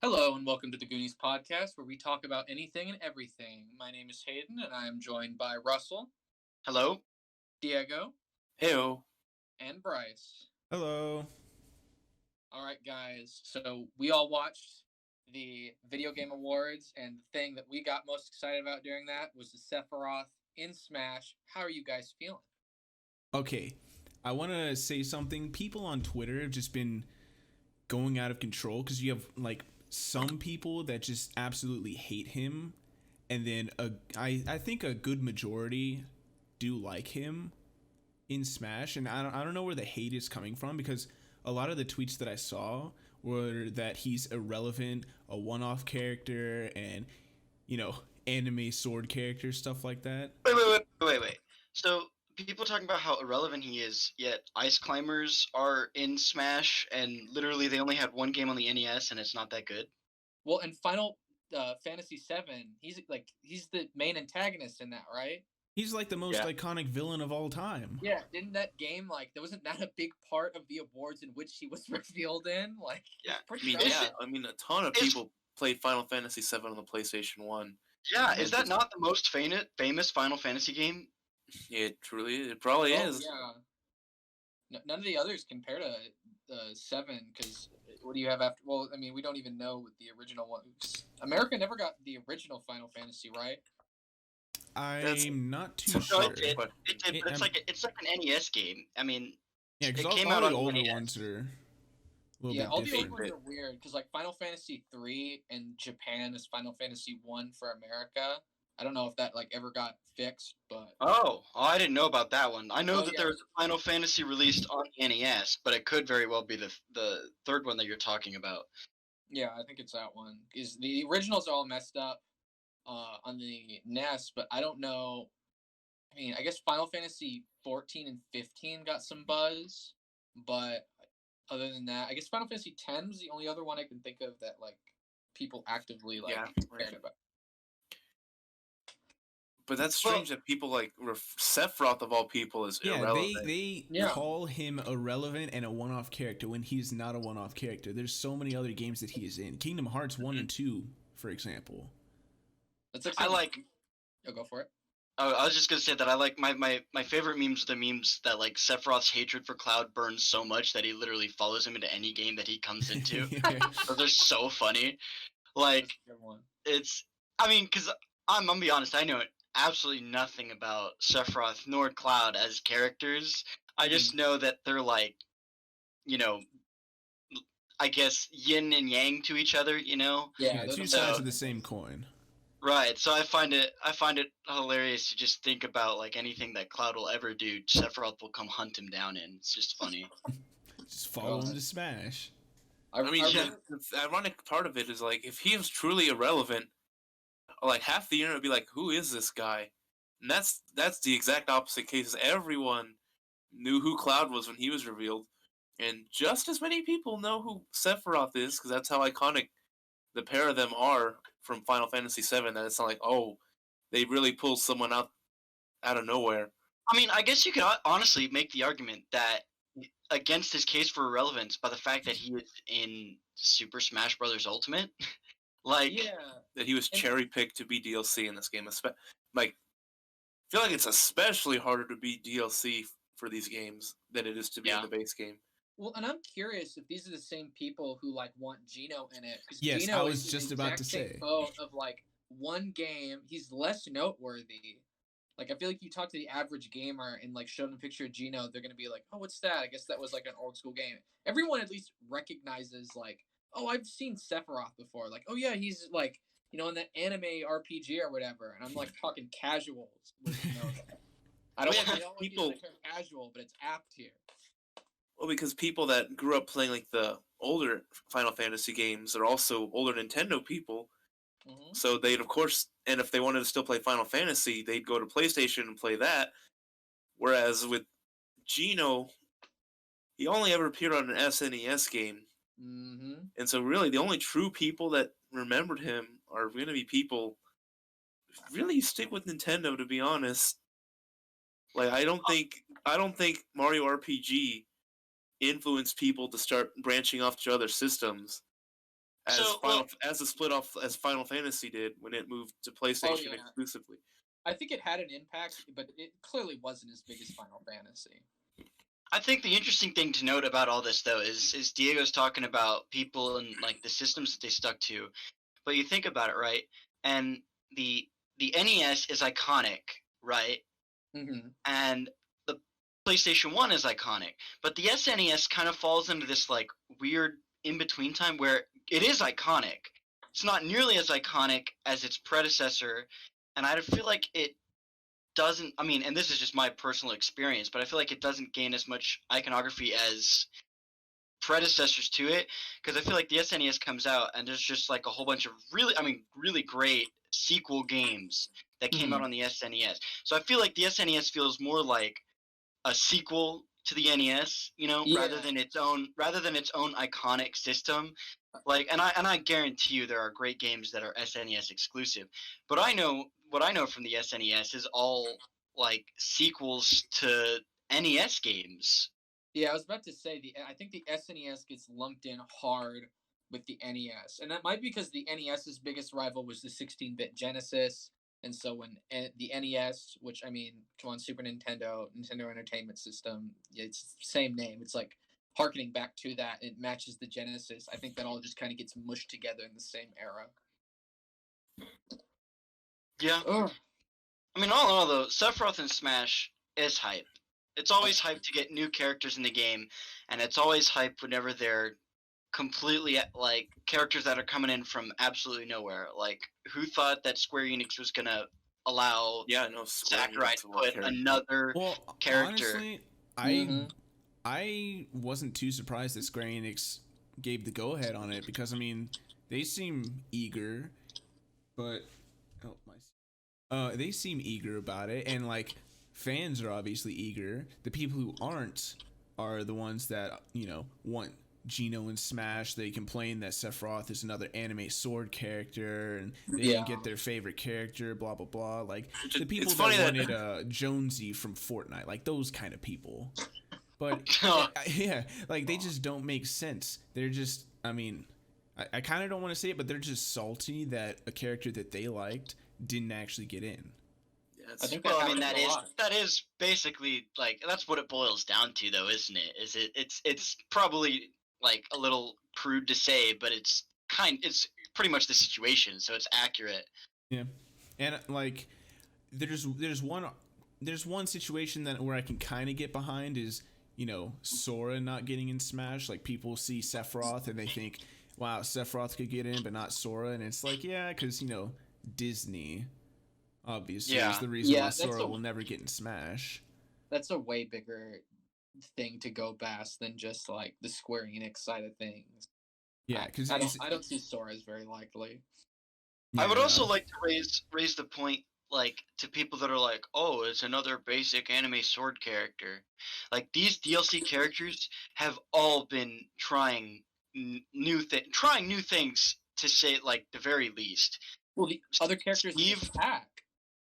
Hello and welcome to the Goonies Podcast, where we talk about anything and everything. My name is Hayden, and I am joined by Russell, Hello. Diego, Heyo. and Bryce. Hello. All right, guys. So we all watched the Video Game Awards, and the thing that we got most excited about during that was the Sephiroth in Smash. How are you guys feeling? Okay, I want to say something. People on Twitter have just been going out of control because you have some people that just absolutely hate him, and then I think a good majority do like him in Smash, and I don't know where the hate is coming from, because a lot of the tweets that I saw were that he's irrelevant, a one-off character, and anime sword character, stuff like that. Wait. So people talking about how irrelevant he is, yet Ice Climbers are in Smash, and literally they only had one game on the NES, and it's not that good. Well, in Final Fantasy VII, he's the main antagonist in that, right? He's like the most iconic villain of all time. Yeah, didn't that game wasn't that a big part of the awards in which he was revealed in? I mean, a ton of people played Final Fantasy VII on the PlayStation 1. Yeah, is that not the most famous Final Fantasy game? It probably is. Yeah. None of the others compare to 7, because what do you have after? Well, I mean, we don't even know what the original one. America never got the original Final Fantasy, right? I'm not too sure. It did, but it's like an NES game. I mean, yeah, because it came all out the on older NES. ones are all different. the old ones are weird, because Final Fantasy 3 in Japan is Final Fantasy 1 for America. I don't know if that ever got fixed, but I didn't know about that one. I know that there was a Final Fantasy released on the NES, but it could very well be the third one that you're talking about. Yeah, I think it's that one. Is the originals all messed up on the NES, but I don't know. I mean, I guess Final Fantasy 14 and 15 got some buzz, but other than that, I guess Final Fantasy 10 was the only other one I can think of that people actively cared about. But that's strange that people Sephiroth of all people is irrelevant. They call him irrelevant and a one-off character when he's not a one-off character. There's so many other games that he is in. Kingdom Hearts 1 and 2, for example. Go for it. I was just gonna say that I like my favorite memes are the memes that Sephiroth's hatred for Cloud burns so much that he literally follows him into any game that he comes into. So they're so funny. Because I'm gonna be honest, I know absolutely nothing about Sephiroth nor Cloud as characters. I just know that they're I guess yin and yang to each other. Yeah, two sides of the same coin. Right, so I find it hilarious to just think about anything that Cloud will ever do, Sephiroth will come hunt him down in. It's just funny. Just follow him to Smash. The ironic part of it is if he was truly irrelevant, half the internet would be like, who is this guy? And that's the exact opposite case. Everyone knew who Cloud was when he was revealed, and just as many people know who Sephiroth is, because that's how iconic the pair of them are from Final Fantasy VII, that it's not they really pulled someone out of nowhere. I mean, I guess you could honestly make the argument that against his case for irrelevance by the fact that he is in Super Smash Bros. Ultimate. That he was cherry-picked to be DLC in this game. I feel like it's especially harder to be DLC for these games than it is to be in the base game. Well, and I'm curious if these are the same people who want Geno in it. Yes, Geno I was just about to say. Of one game, he's less noteworthy. I feel like you talk to the average gamer and show them a picture of Geno, they're gonna be like, "Oh, what's that?" I guess that was an old school game. Everyone at least recognizes "Oh, I've seen Sephiroth before." "Oh yeah, he's in that anime RPG or whatever." And I'm talking casuals. I don't want to use the term casual, but it's apt here. Well, because people that grew up playing the older Final Fantasy games are also older Nintendo people. Mm-hmm. So they'd, of course, and if they wanted to still play Final Fantasy, they'd go to PlayStation and play that. Whereas with Geno, he only ever appeared on an SNES game. Mm-hmm. And so really the only true people that remembered him are going to be people really stick with Nintendo, to be honest. I don't think Mario RPG influenced people to start branching off to other systems. as So, as a split off as Final Fantasy did when it moved to PlayStation exclusively. I think it had an impact, but it clearly wasn't as big as Final Fantasy. I think the interesting thing to note about all this, though, is Diego's talking about people and like the systems that they stuck to. But you think about it, right? And the NES is iconic, right? Mm-hmm. And the PlayStation 1 is iconic. But the SNES kind of falls into this like weird in-between time where it is iconic. It's not nearly as iconic as its predecessor, and I feel like it doesn't, I mean, and this is just my personal experience, but I feel like it doesn't gain as much iconography as predecessors to it, because I feel like the SNES comes out and there's just like a whole bunch of really great sequel games that came out on the SNES. So I feel like the SNES feels more like a sequel to the NES, you know, rather than its own iconic system. Like, and I guarantee you there are great games that are SNES exclusive, but what I know from the SNES is all like sequels to NES games. Yeah, I was about to say I think the SNES gets lumped in hard with the NES, and that might be because the NES's biggest rival was the 16-bit Genesis, and so when the NES, which I mean, come on, Super Nintendo Entertainment System, it's the same name. It's like harkening back to that. It matches the Genesis. I think that all just kind of gets mushed together in the same era. Yeah. Ugh. I mean, all in all, though, Sephiroth in Smash is hype. It's always hype to get new characters in the game, and it's always hype whenever they're completely, like, characters that are coming in from absolutely nowhere. Like, who thought that Square Enix was going to allow Sakurai to put another character? Honestly, I wasn't too surprised that Square Enix gave the go-ahead on it, because, I mean, they seem eager, but... they seem eager about it, and like fans are obviously eager. The people who aren't are the ones that, you know, want Gino in Smash. They complain that Sephiroth is another anime sword character, and they didn't get their favorite character, blah blah blah. Like the people that wanted Jonesy from Fortnite, like those kind of people. But yeah, like they just don't make sense. They're just, I mean, I kind of don't want to say it, but they're just salty that a character that they liked didn't actually get in. Yeah, I think that is basically like that's what it boils down to, though, isn't it? It's probably like a little crude to say, but it's pretty much the situation, so it's accurate. Yeah, and like there's one situation that where I can kind of get behind is, you know, Sora not getting in Smash. Like people see Sephiroth and they think, wow, Sephiroth could get in, but not Sora, and it's like, yeah, because, you know, Disney obviously is the reason why Sora will never get in Smash. That's a way bigger thing to go past than just like the Square Enix side of things. Yeah, because I don't see Sora as very likely. I would also like to raise the point, like, to people that are like, oh, it's another basic anime sword character. Like, these DLC characters have all been trying new things, to say, like, the very least. Well, the other characters attack.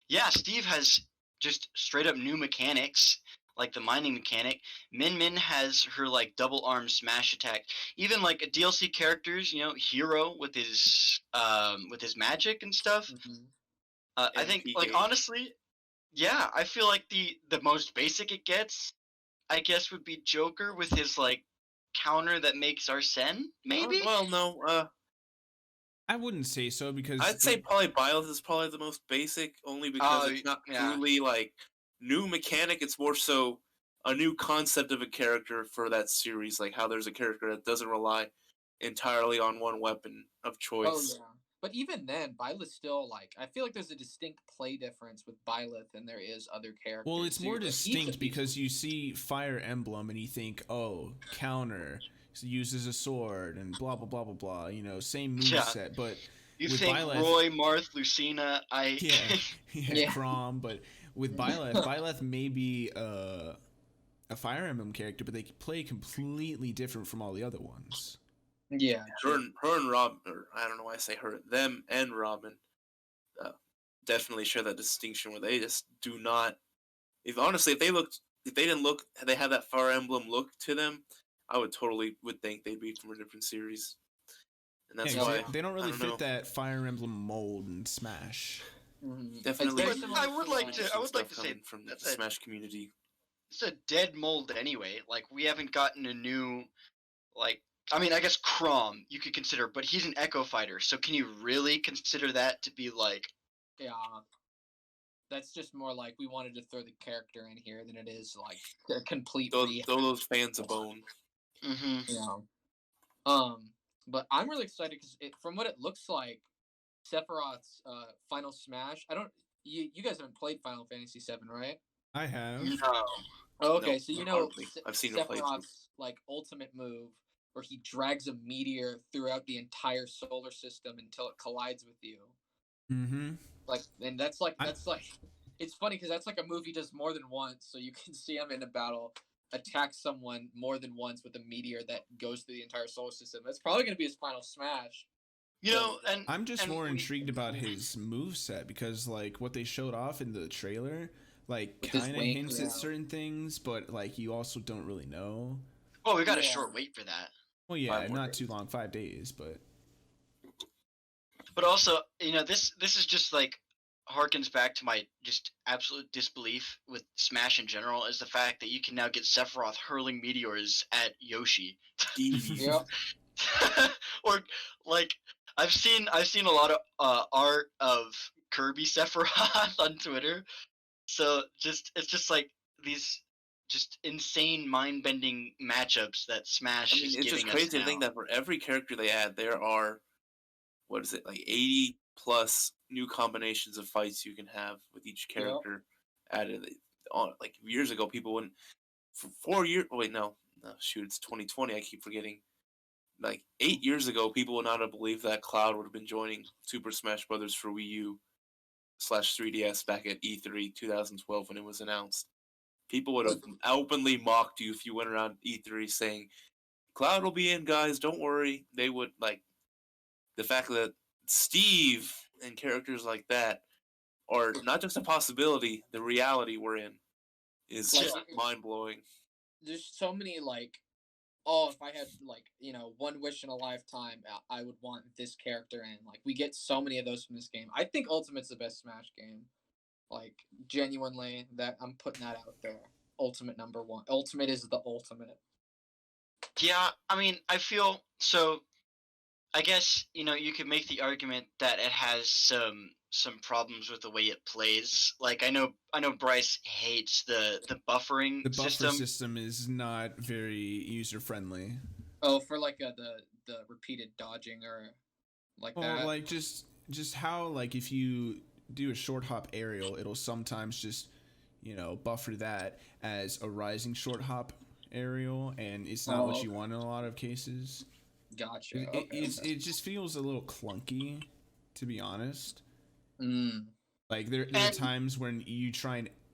Yeah, Steve has just straight up new mechanics, like the mining mechanic. Min has her like double arm smash attack. Even like DLC characters, you know, Hero with his magic and stuff. I think like honestly, yeah, I feel like the most basic it gets, I guess, would be Joker with his like counter that makes Arsene, maybe? Well, no, I wouldn't say so, because I'd say probably Byleth is probably the most basic, only because it's not truly like new mechanic. It's more so a new concept of a character for that series, like how there's a character that doesn't rely entirely on one weapon of choice. Oh yeah, but even then, Byleth still, like, I feel like there's a distinct play difference with Byleth than there is other characters. Well, it's more distinct because you see Fire Emblem and you think, oh, counter. Uses a sword and blah blah blah blah blah. You know, same moveset, but you think Byleth, Roy, Marth, Lucina, Chrom, but with Byleth may be a Fire Emblem character, but they play completely different from all the other ones. Yeah, her and Robin, or I don't know why I say her, them and Robin, definitely share that distinction where they just do not. If they have that Fire Emblem look to them, I would think they'd be from a different series. and that's Yeah, 'cause why they don't really I don't fit know. that Fire Emblem mold in Smash. Definitely. It's very similar I would like to stuff say coming from the that's a Smash community. it's a dead mold anyway. Like we haven't gotten a new like I mean I guess Chrom you could consider, but he's an Echo Fighter, so can you really consider that to be like Yeah. That's just more like we wanted to throw the character in here than it is like a complete Throw rehash. those fans a bone. mm-hmm. Yeah. But I'm really excited because from what it looks like, Sephiroth's Final Smash. I don't. You guys haven't played Final Fantasy VII, right? I have. No. Oh, okay, No, so you know hardly. I've seen it played through. Sephiroth's like ultimate move, where he drags a meteor throughout the entire solar system until it collides with you. Mm-hmm. Like, and that's like it's funny because that's like a move he does more than once. So you can see him in a battle attack someone more than once with a meteor that goes through the entire solar system. That's probably going to be his final smash. You know, and I'm just and more we- intrigued about his moveset because, like, what they showed off in the trailer, like, With his kind of wing, hints yeah. at certain things, but, like, you also don't really know. Well, we got a Yeah. short wait for that. Well, yeah, 5 more not days. too long, 5 days, but But also, you know, this is just like harkens back to my just absolute disbelief with Smash in general is the fact that you can now get Sephiroth hurling meteors at Yoshi. Yep. Or like I've seen a lot of art of Kirby Sephiroth on Twitter. So it's just like these just insane mind-bending matchups that Smash I mean, is it's giving just crazy us to now. think that for every character they add, there are, what is it, like 80 plus new combinations of fights you can have with each character added. Like years ago, people wouldn't. For 4 years, wait, no, shoot, it's 2020. I keep forgetting. Like 8 years ago, people would not have believed that Cloud would have been joining Super Smash Brothers for Wii U / 3DS back at E3 2012 when it was announced. People would have openly mocked you if you went around E3 saying, Cloud will be in, guys, don't worry. They would, like, the fact that Steve and characters like that are not just a possibility, the reality we're in is Like, just mind-blowing. There's so many like, oh, if I had like one wish in a lifetime, I would want this character in. Like we get so many of those from this game. I think Ultimate's the best Smash game. Like genuinely, that I'm putting that out there. Ultimate #1. Ultimate is the ultimate. Yeah, I mean, I feel so. I guess you could make the argument that it has some problems with the way it plays. Like I know Bryce hates the buffering the buffer system. system is not very user friendly. Oh, for like the repeated dodging or like Well, that. like just how, like, if you do a short hop aerial, it'll sometimes just buffer that as a rising short hop aerial, and it's not what you want in a lot of cases. Gotcha. It just feels a little clunky, to be honest. Mm. Like there are times when you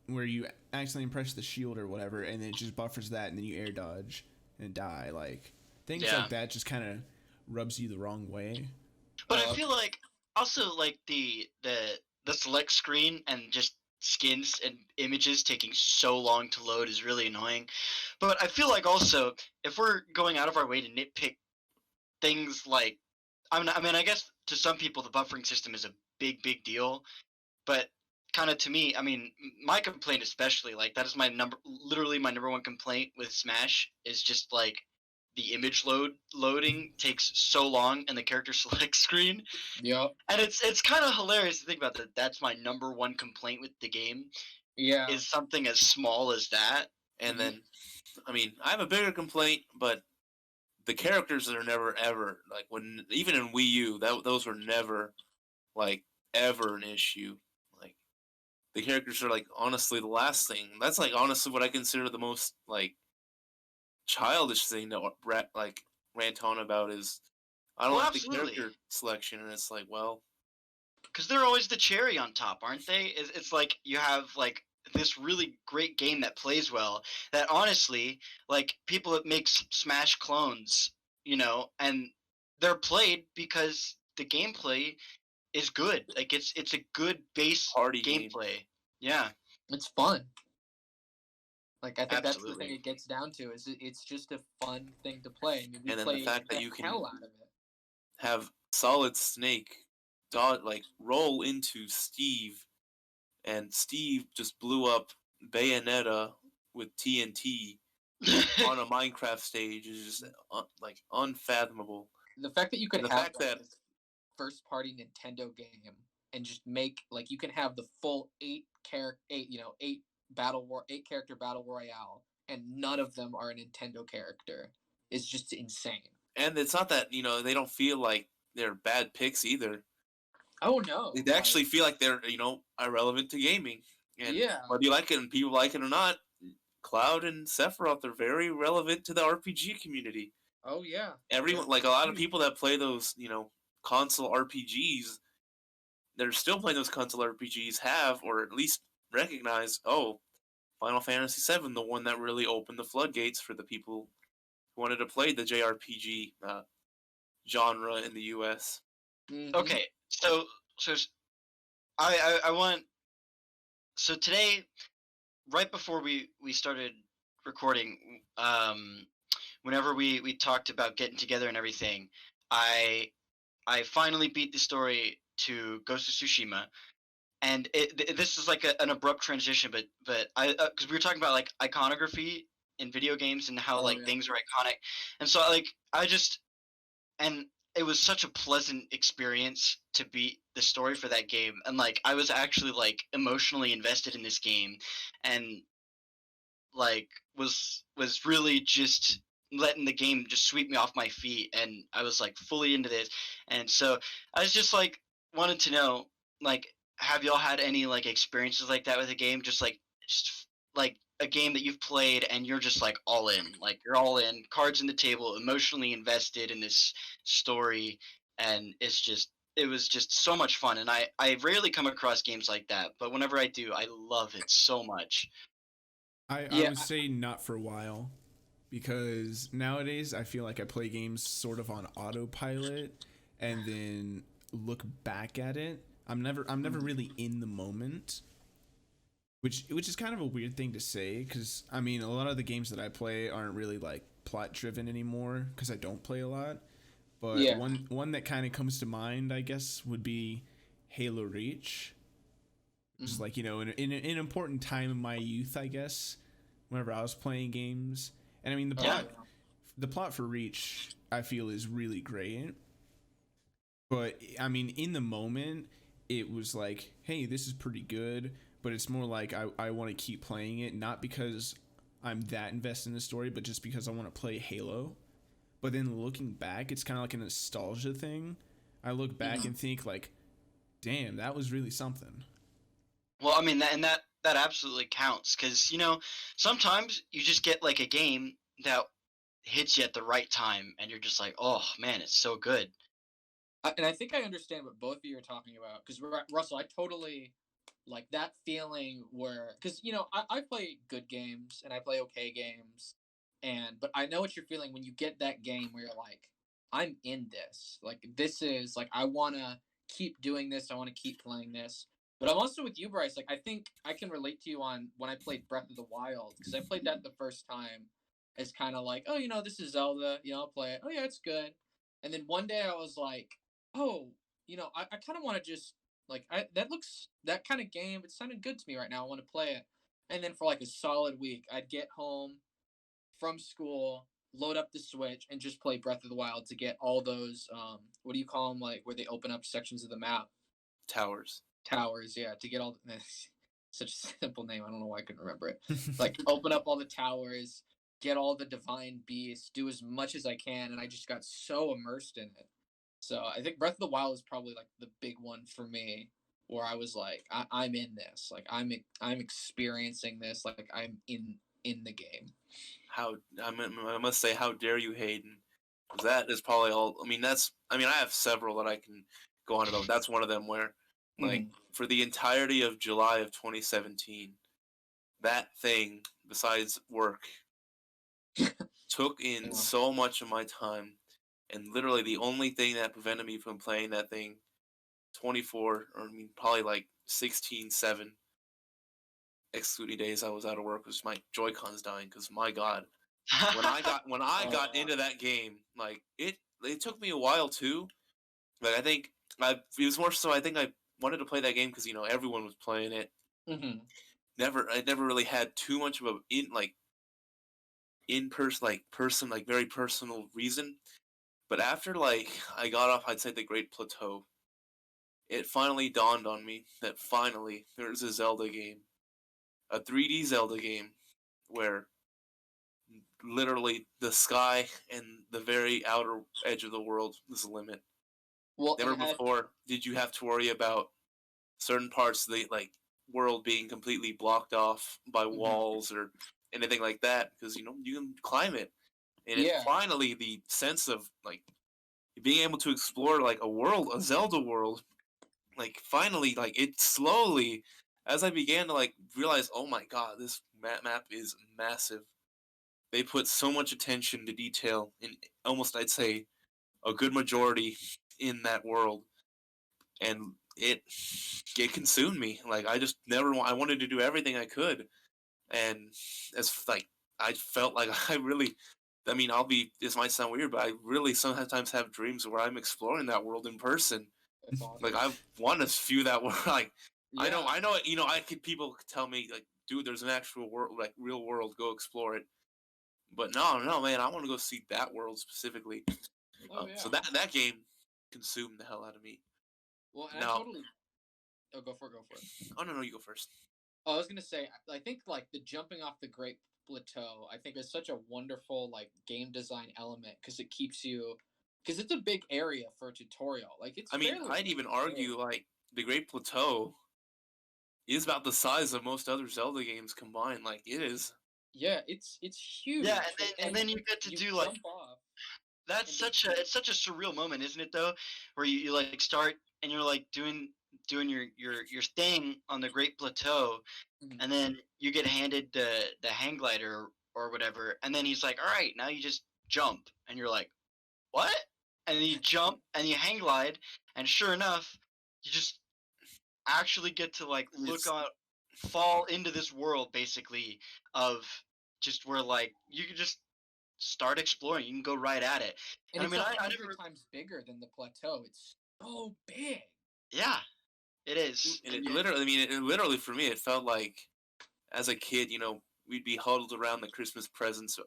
where you accidentally press the shield or whatever, and it just buffers that, and then you air dodge and die. Like things like that just kind of rubs you the wrong way. But I feel like also like the select screen and just skins and images taking so long to load is really annoying. But I feel like also if we're going out of our way to nitpick things like I mean I guess to some people the buffering system is a big deal, but kind of to me, I mean my complaint especially, like that is literally my number one complaint with Smash is just like the image loading takes so long and the character select screen. Yep. And it's kind of hilarious to think about that. That's my number one complaint with the game. Yeah. Is something as small as that. And then, I mean, I have a bigger complaint, but the characters are never ever like even in Wii U, those were never like ever an issue. Like the characters are like honestly the last thing. That's like honestly what I consider the most like childish thing to rant on about is I don't like the character selection, and it's like, well, because they're always the cherry on top, aren't they? It's like you have like this really great game that plays well that honestly like people that make Smash clones, and they're played because the gameplay is good. Like it's a good base party gameplay. Yeah, it's fun. Like I think Absolutely. that's the thing it gets down to is it's just a fun thing to play. I mean, we and then play the fact that the you can hell out of it. have Solid Snake roll into Steve, and Steve just blew up Bayonetta with TNT on a Minecraft stage is just unfathomable. The fact that you could The have fact that this first party Nintendo game and just make you can have the full eight character battle royale, and none of them are a Nintendo character is just insane. And it's not that they don't feel like they're bad picks either. Oh no, they actually feel like they're irrelevant to gaming. And whether you like it and people like it or not, Cloud and Sephiroth are very relevant to the RPG community. Oh yeah, everyone a lot of people that play those console RPGs, they're still playing those console RPGs have or at least recognize Final Fantasy VII, the one that really opened the floodgates for the people who wanted to play the JRPG genre in the US. Mm-hmm. Okay, so I want. So today, right before we started recording, whenever we talked about getting together and everything, I finally beat the story to Ghost of Tsushima, and this is like an abrupt transition, but I because we were talking about like iconography in video games and how things are iconic, and so and it was such a pleasant experience to beat the story for that game, and I was actually emotionally invested in this game, and was really just letting the game just sweep me off my feet, and I was fully into this. And so I was just wanted to know, have y'all had any experiences like that with a game, just a game that you've played and you're just all in, you're all in, cards in the table, emotionally invested in this story, and it was just so much fun. And I rarely come across games like that, but whenever I do, I love it so much. I would say not for a while, because nowadays I feel like I play games sort of on autopilot and then look back at it. I'm never really in the moment, which is kind of a weird thing to say, because I mean a lot of the games that I play aren't really plot driven anymore because I don't play a lot. But one that kind of comes to mind, I guess, would be Halo Reach. Just in an important time in my youth, I guess, whenever I was playing games. And I mean the plot for Reach, I feel, is really great. But I mean, in the moment, it was hey, this is pretty good. But it's more I want to keep playing it, not because I'm that invested in the story, but just because I want to play Halo. But then looking back, it's kind of like a nostalgia thing. I look back and think damn, that was really something. Well, I mean, that absolutely counts, because sometimes you just get a game that hits you at the right time, and you're just oh man, it's so good. And I think I understand what both of you are talking about, because Russell, I totally that feeling where, because I play good games and I play okay games, but I know what you're feeling when you get that game where you're I'm in this, this is I want to keep doing this, I want to keep playing this. But I'm also with you, Bryce. I think I can relate to you on when I played Breath of the Wild, because I played that the first time as kind of oh, this is Zelda, I'll play it. Oh yeah, it's good. And then one day I was oh, I kind of want to just that kind of game, it sounded good to me right now, I want to play it. And then for a solid week, I'd get home from school, load up the Switch, and just play Breath of the Wild to get all those what do you call them, where they open up sections of the map? Towers, yeah, to get all such a simple name, I don't know why I couldn't remember it. Open up all the towers, get all the divine beasts, do as much as I can, and I just got so immersed in it. So I think Breath of the Wild is probably the big one for me, where I was I'm in this, I'm experiencing this, I'm in the game. I must say, how dare you, Hayden? That is probably all. I have several that I can go on about. That's one of them where, for the entirety of July of 2017, that thing, besides work, took in so much of my time. And literally the only thing that prevented me from playing that thing 24, or probably 16, 7, excluding days I was out of work, was my Joy-Cons dying, because my God. When I got into that game, it took me a while too, Like I think it was more so. I think I wanted to play that game because everyone was playing it. Mm-hmm. I never really had too much of a in person like very personal reason. But after I got off, I'd say the Great Plateau. It finally dawned on me that finally there's a Zelda game, a 3D Zelda game, where literally the sky and the very outer edge of the world is the limit. Well, Never before did you have to worry about certain parts of the world being completely blocked off by walls or anything like that, because you can climb it, and it finally the sense of being able to explore a Zelda world, finally it slowly, as I began to realize, oh my god, this map is massive. They put so much attention to detail in almost, I'd say, a good majority in that world, and it consumed me. I just never I wanted to do everything I could, and as I felt like I really, I mean, this might sound weird, but I really sometimes have dreams where I'm exploring that world in person. That's awesome. I want to view that world. I know, people could tell me dude, there's an actual world, real world, go explore it. But no, man, I want to go see that world specifically. So that game consumed the hell out of me. Well, and I totally. Oh, go for it. Oh no, you go first. Oh, I was gonna say, I think the jumping off the Great Plateau, I think is such a wonderful game design element because it keeps you, because it's a big area for a tutorial. It's. I mean, I'd even argue the Great Plateau is about the size of most other Zelda games combined. It is. Yeah, it's huge. Yeah, and then you get to do jump off. That's such a surreal moment, isn't it though? Where you start and you're doing your thing on the Great Plateau, and then you get handed the hang glider or whatever, and then he's like, all right, now you just jump, and you're like, what? And then you jump and you hang glide, and sure enough, you just actually get to fall into this world basically of just where you can just start exploring. You can go right at it. And it's 100 times bigger than the plateau. It's so big. Yeah, it is. And it literally for me, it felt like as a kid, we'd be huddled around the Christmas presents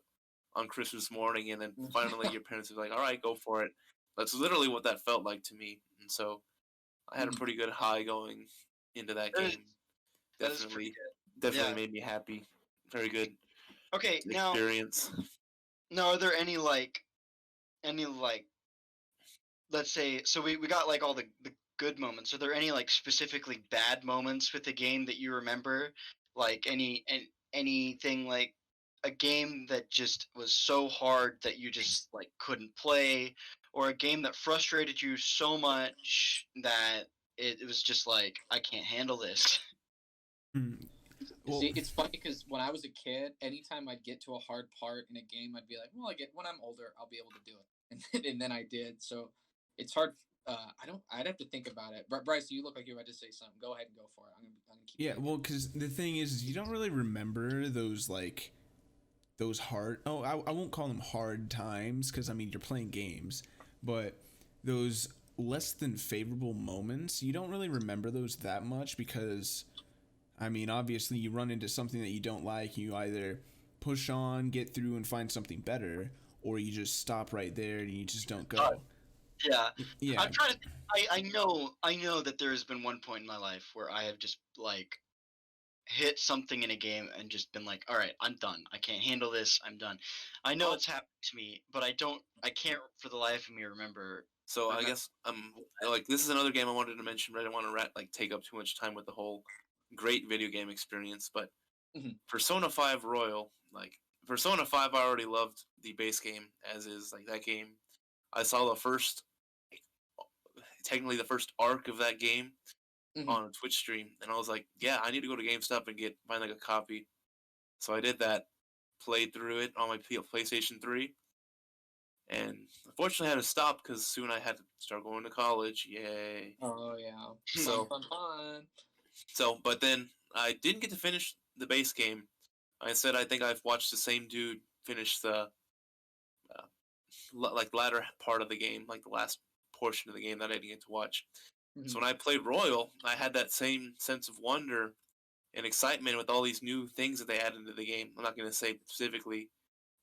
on Christmas morning, and then finally your parents would be like, all right, go for it. That's literally what that felt like to me. And so I had a pretty good high going into that game. Definitely made me happy. Very good. Okay, experience. Now, are there any let's say, so we got all the good moments. Are there any specifically bad moments with the game that you remember? Anything a game that just was so hard that you just couldn't play, or a game that frustrated you so much that it was just I can't handle this. Well, see, it's funny because when I was a kid, anytime I'd get to a hard part in a game, I'd be like, well, when I'm older, I'll be able to do it. And then I did. So it's hard. I'd have to think about it. But Bryce, you look like you're about to say something. Go ahead and go for it. I'm gonna keep going. Well, because the thing is you don't really remember those those hard. Oh, I won't call them hard times because you're playing games, but those less than favorable moments, you don't really remember those that much because. Obviously you run into something that you don't like, you either push on, get through, and find something better, or you just stop right there and you just don't go. Yeah. I'm trying to. I know that there has been one point in my life where I have just hit something in a game and just been like, all right, I'm done. I can't handle this. I'm done. I know it's happened to me, but I can't for the life of me remember. So I guess this is another game I wanted to mention, but I don't want to take up too much time with the whole great video game experience, but Persona 5 Royal, Persona 5, I already loved the base game as is. That game, I saw the first, technically the first arc of that game on a Twitch stream, and I was like, yeah, I need to go to GameStop and find a copy. So I did that, played through it on my PlayStation 3, and unfortunately I had to stop because soon I had to start going to college. Yay! Oh yeah, so fun. So, but then I didn't get to finish the base game. I think I've watched the same dude finish the latter part of the game, the last portion of the game that I didn't get to watch. Mhm. So when I played Royal, I had that same sense of wonder and excitement with all these new things that they added into the game. I'm not going to say specifically,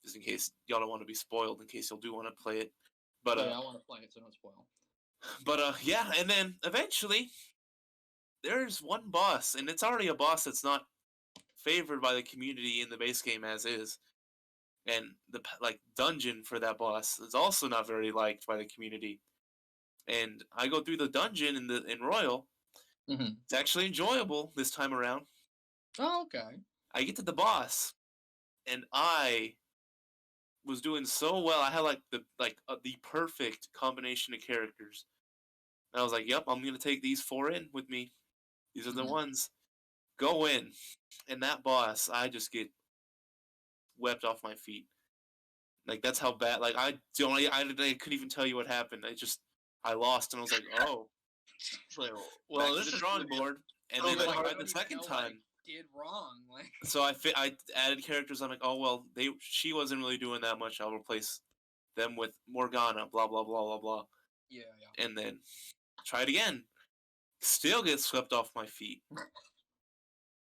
just in case y'all don't want to be spoiled, in case y'all do want to play it. But I want to play it, so don't spoil. But yeah, and then eventually there's one boss, and it's already a boss that's not favored by the community in the base game as is. And the dungeon for that boss is also not very liked by the community. And I go through the dungeon in Royal. Mm-hmm. It's actually enjoyable this time around. Oh, okay. I get to the boss, and I was doing so well. I had the perfect combination of characters. And I was like, "Yep, I'm gonna take these 4 in with me. These are the ones. Go in." And that boss, I just get wept off my feet. Like, that's how bad. Like, I couldn't even tell you what happened. I lost, and I was like, "Oh." It's like, Well, well, this this is is drawing board. And Oh, then but like, how by do the you second know time, I did wrong. Like, so I added characters. I'm like, oh well, she wasn't really doing that much. I'll replace them with Morgana. Blah blah blah blah blah. yeah. And then try it again. Still get swept off my feet.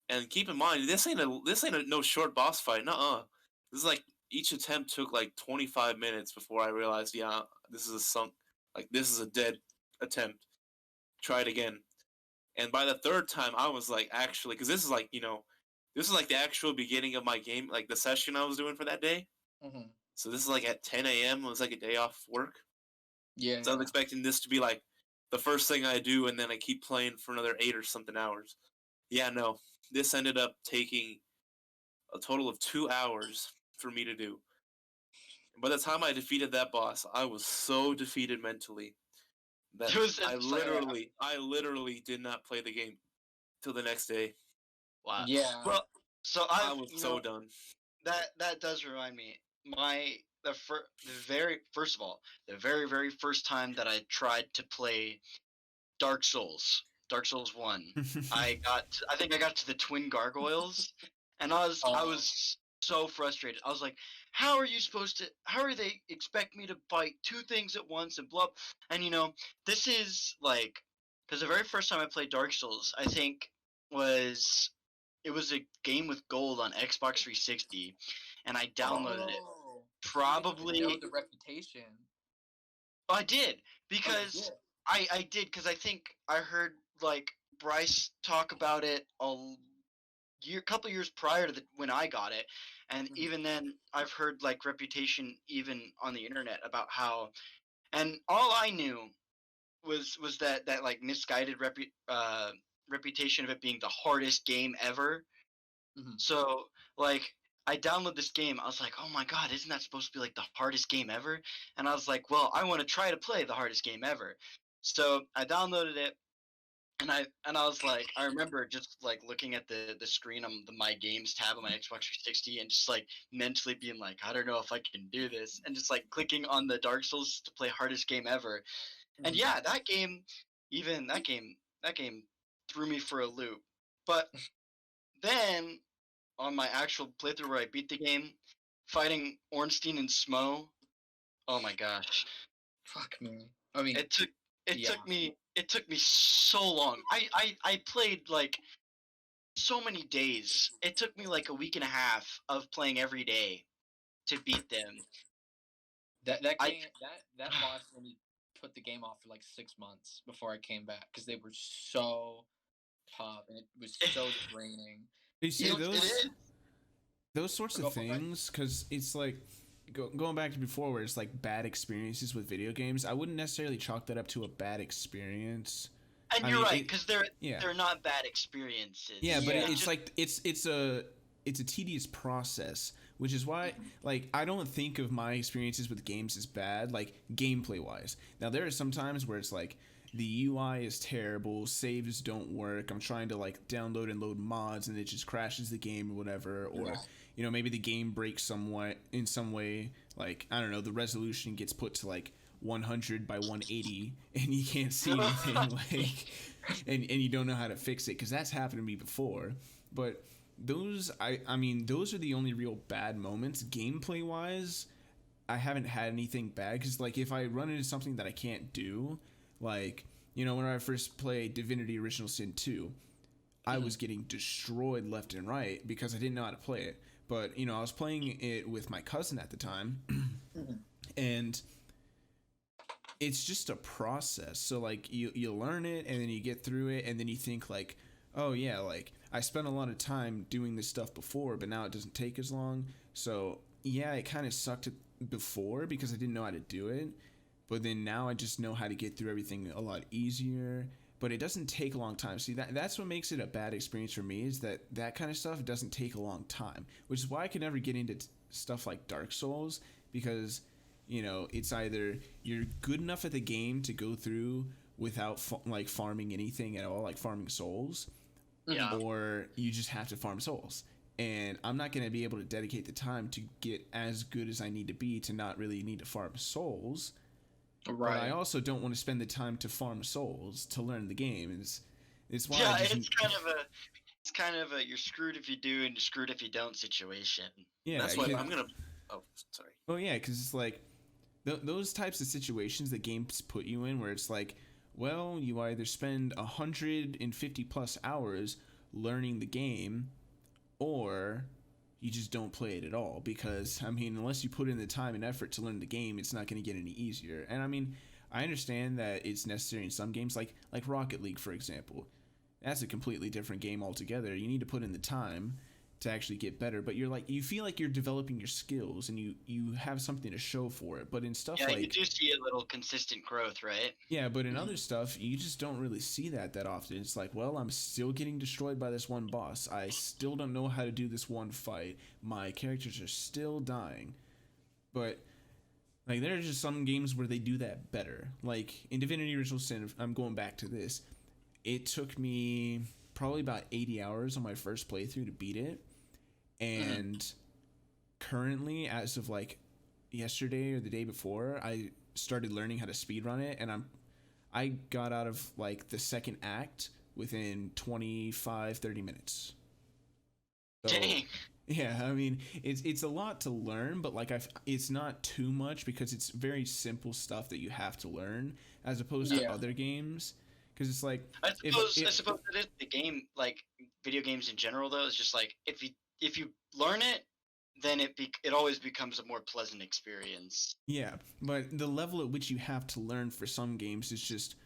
And keep in mind, this ain't a no short boss fight. Nuh-uh. This is like each attempt took like 25 minutes before I realized, yeah, this is a dead attempt. Try it again. And by the third time, I was like, actually, because this is like, this is like the actual beginning of my game, like the session I was doing for that day. Mm-hmm. So this is like at 10 a.m. It was like a day off work. Yeah. So I was expecting this to be like the first thing I do, and then I keep playing for another 8 or something hours. Yeah, no. This ended up taking a total of 2 hours for me to do. And by the time I defeated that boss, I was so defeated mentally that I literally did not play the game till the next day. Wow. Yeah. Well, so I was so done. That does remind me. The very very first time that I tried to play Dark Souls 1, I think I got to the Twin Gargoyles, and I was so frustrated. I was like, how are they expect me to fight 2 things at once and blah? And this is like, because the very first time I played Dark Souls, I think it was a game with gold on Xbox 360, and I downloaded it. Probably you know the Reputation. I did, because I did, because I think I heard like Bryce talk about it couple years prior to when I got it, and even then I've heard like Reputation even on the internet about how, and all I knew was that like misguided reputation of it being the hardest game ever. Mm-hmm. So like I downloaded this game, I was like, oh my god, isn't that supposed to be like the hardest game ever? And I was like, well, I want to try to play the hardest game ever. So I downloaded it, and I was like, I remember just like looking at the screen on the My Games tab on my Xbox 360 and just like mentally being like, I don't know if I can do this, and just like clicking on the Dark Souls to play hardest game ever. Mm-hmm. And yeah, that game threw me for a loop. But then on my actual playthrough where I beat the game, fighting Ornstein and Smo, oh my gosh. Fuck me. I mean, it took me so long. I played like so many days. It took me like a week and a half of playing every day to beat them. That boss only put the game off for like 6 months before I came back, because they were so tough and it was so draining. You see those sorts of things, because it's like going back to before where it's like bad experiences with video games. I wouldn't necessarily chalk that up to a bad experience. And you're right, because they're not bad experiences. Yeah, but it's like it's a tedious process, which is why like I don't think of my experiences with games as bad, like gameplay wise. Now there are some times where it's like the UI is terrible, saves don't work, I'm trying to like download and load mods and it just crashes the game or whatever, or maybe the game breaks somewhat in some way, like I don't know, the resolution gets put to like 100 by 180 and you can't see anything like and you don't know how to fix it, because that's happened to me before. But those I mean those are the only real bad moments gameplay wise. I haven't had anything bad, because like if I run into something that I can't do, like, you know, when I first played Divinity Original Sin 2, I was getting destroyed left and right because I didn't know how to play it. But, you know, I was playing it with my cousin at the time, and it's just a process. So like you learn it, and then you get through it, and then you think like, oh yeah, like I spent a lot of time doing this stuff before, but now it doesn't take as long. So yeah, it kind of sucked before because I didn't know how to do it, but then now I just know how to get through everything a lot easier. But it doesn't take a long time. See, that's what makes it a bad experience for me, is that kind of stuff doesn't take a long time, which is why I can never get into stuff like Dark Souls, because, you know, it's either you're good enough at the game to go through without like farming anything at all, like farming souls, or you just have to farm souls. And I'm not going to be able to dedicate the time to get as good as I need to be to not really need to farm souls. Right. But I also don't want to spend the time to farm souls to learn the game. It's why it's kind of a you're screwed if you do and you're screwed if you don't situation. Yeah, that's why I'm gonna. Oh, sorry. Oh yeah, because it's like those types of situations that games put you in, where it's like, well, you either spend 150 plus hours learning the game, or you just don't play it at all, because, I mean, unless you put in the time and effort to learn the game, it's not going to get any easier. And I mean, I understand that it's necessary in some games, like Rocket League, for example. That's a completely different game altogether. You need to put in the time to actually get better, but you feel like you're developing your skills, and you have something to show for it. But in stuff like, you do see a little consistent growth, right? Yeah, but in other stuff, you just don't really see that often. It's like, well, I'm still getting destroyed by this one boss. I still don't know how to do this one fight. My characters are still dying. But like, there are just some games where they do that better. Like in Divinity Original Sin, I'm going back to this. It took me probably about 80 hours on my first playthrough to beat it. And currently, as of like yesterday or the day before, I started learning how to speedrun it, and I got out of like the second act within 25-30 minutes. So, dang. Yeah, I mean, it's a lot to learn, but like it's not too much, because it's very simple stuff that you have to learn, as opposed to other games. Because it's like, I suppose it is the game, like video games in general, though. It's just like if you learn it, then it always becomes a more pleasant experience. Yeah, but the level at which you have to learn for some games is just,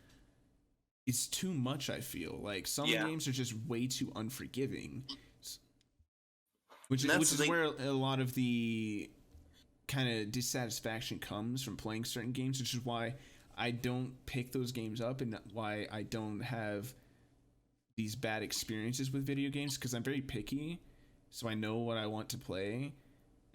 it's too much, I feel. Like some games are just way too unforgiving. Which is where a lot of the kind of dissatisfaction comes from playing certain games, which is why I don't pick those games up, and why I don't have these bad experiences with video games, because I'm very picky. So I know what I want to play,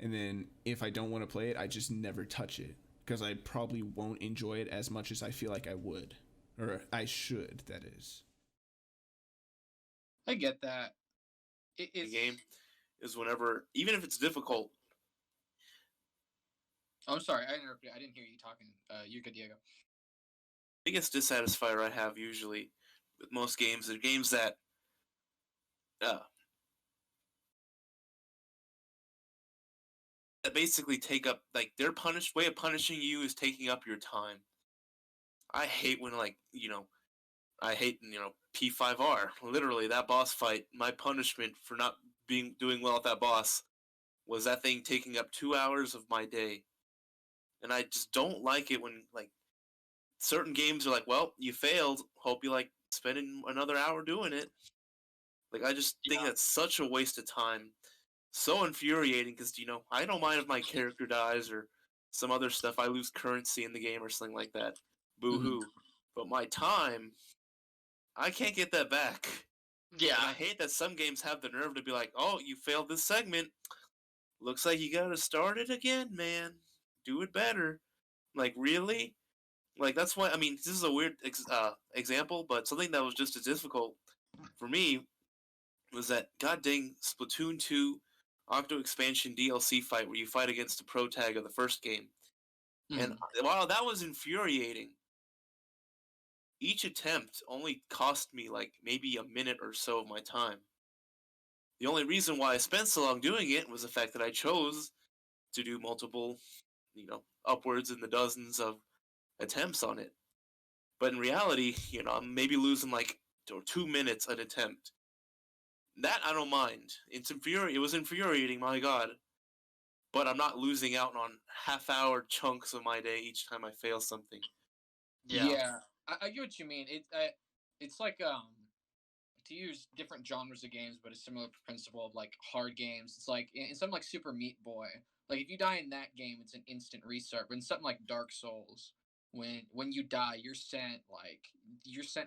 and then if I don't want to play it, I just never touch it, because I probably won't enjoy it as much as I feel like I would, or I should, that is. I get that. The game is whenever, even if it's difficult. Oh, I'm sorry, I interrupted. I didn't hear you talking. You're good, Diego. Biggest dissatisfier I have usually with most games are games that that basically take up, like, their way of punishing you is taking up your time. I hate when, like, I hate, P5R. Literally, that boss fight, my punishment for not doing well at that boss was that thing taking up 2 hours of my day. And I just don't like it when, like, certain games are like, well, you failed. Hope you like spending another hour doing it. Like, I just think that's such a waste of time. So infuriating, because, I don't mind if my character dies or some other stuff. I lose currency in the game or something like that. Boo-hoo. But my time, I can't get that back. Yeah. And I hate that some games have the nerve to be like, oh, you failed this segment. Looks like you gotta start it again, man. Do it better. Like, really? Like, that's why, I mean, this is a weird example, but something that was just as difficult for me was that goddamn Splatoon 2 Octo Expansion DLC fight where you fight against the pro tag of the first game. And while that was infuriating, each attempt only cost me like maybe a minute or so of my time. The only reason why I spent so long doing it was the fact that I chose to do multiple, upwards in the dozens of attempts on it. But in reality, I'm maybe losing like 2 minutes an attempt. That I don't mind. It was infuriating, my god. But I'm not losing out on half-hour chunks of my day each time I fail something. Yeah, I get what you mean. It's like to use different genres of games, but a similar principle of like hard games. It's like in something like Super Meat Boy. Like if you die in that game, it's an instant restart. But in something like Dark Souls, when you die, you're sent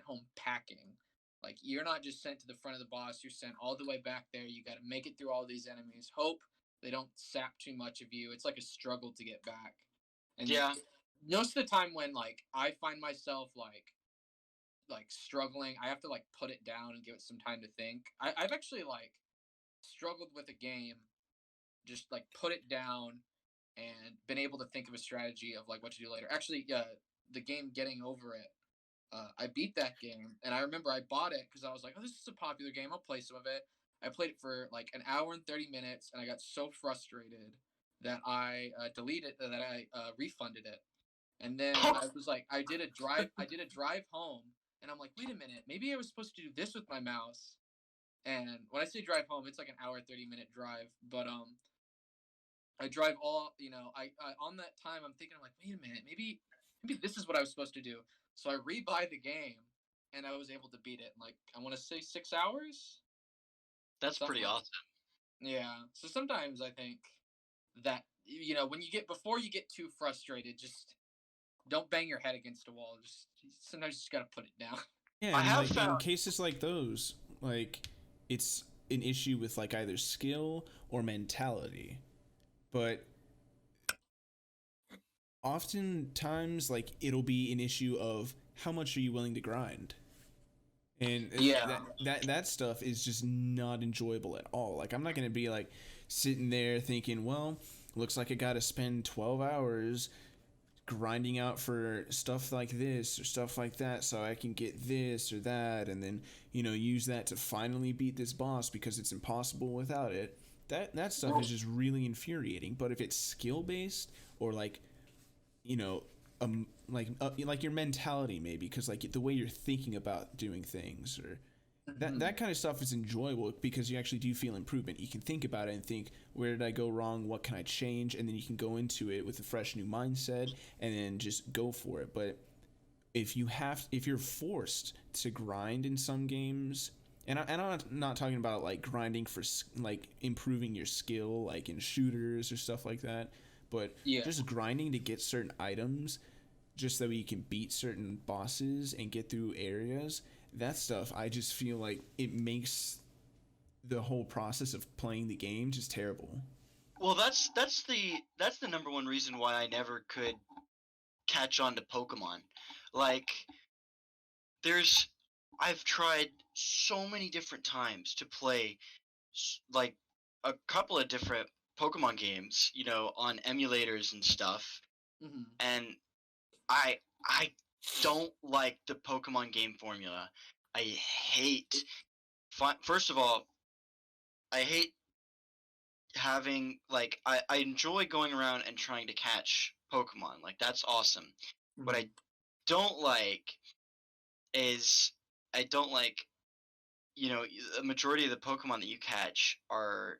home packing. Like you're not just sent to the front of the boss. You're sent all the way back there. You got to make it through all these enemies. Hope they don't sap too much of you. It's like a struggle to get back. And Yeah. most of the time when like I find myself like struggling, I have to like put it down and give it some time to think. I've actually like struggled with a game, just like put it down and been able to think of a strategy of like what to do later. Actually, the game Getting Over It, I beat that game, and I remember I bought it because I was like, oh, this is a popular game. I'll play some of it. I played it for like an hour and 30 minutes, and I got so frustrated that I refunded it. And then I was like, I did a drive home, and I'm like, wait a minute, maybe I was supposed to do this with my mouse. And when I say drive home, it's like an hour 30-minute drive, but I drive I on that time I'm thinking, I'm like, wait a minute, maybe this is what I was supposed to do. So I rebuy the game, and I was able to beat it in like, I want to say 6 hours. That's Something pretty like awesome. Yeah. So sometimes I think that when before you get too frustrated, just don't bang your head against a wall. Sometimes you just gotta put it down. Yeah, I and have like in found- cases like those, like it's an issue with like either skill or mentality. But oftentimes like it'll be an issue of how much are you willing to grind. And Yeah. that stuff is just not enjoyable at all. Like I'm not going to be like sitting there thinking, well, looks like I got to spend 12 hours grinding out for stuff like this or stuff like that so I can get this or that, and then use that to finally beat this boss because it's impossible without it. That stuff is just really infuriating. But if it's skill based or like like your mentality, maybe, because like the way you're thinking about doing things, or that kind of stuff is enjoyable because you actually do feel improvement. You can think about it and think, where did I go wrong? What can I change? And then you can go into it with a fresh new mindset and then just go for it. But if you're forced to grind in some games, and I'm not talking about like grinding for like improving your skill, like in shooters or stuff like that, but just grinding to get certain items just so you can beat certain bosses and get through areas. That stuff, I just feel like it makes the whole process of playing the game just terrible. Well, that's the number one reason why I never could catch on to Pokemon. Like, I've tried so many different times to play like a couple of different Pokemon games, on emulators and stuff, and I don't like the Pokemon game formula. I hate. First of all, I hate having like I enjoy going around and trying to catch Pokemon. Like that's awesome. What I don't like is I don't like the majority of the Pokemon that you catch are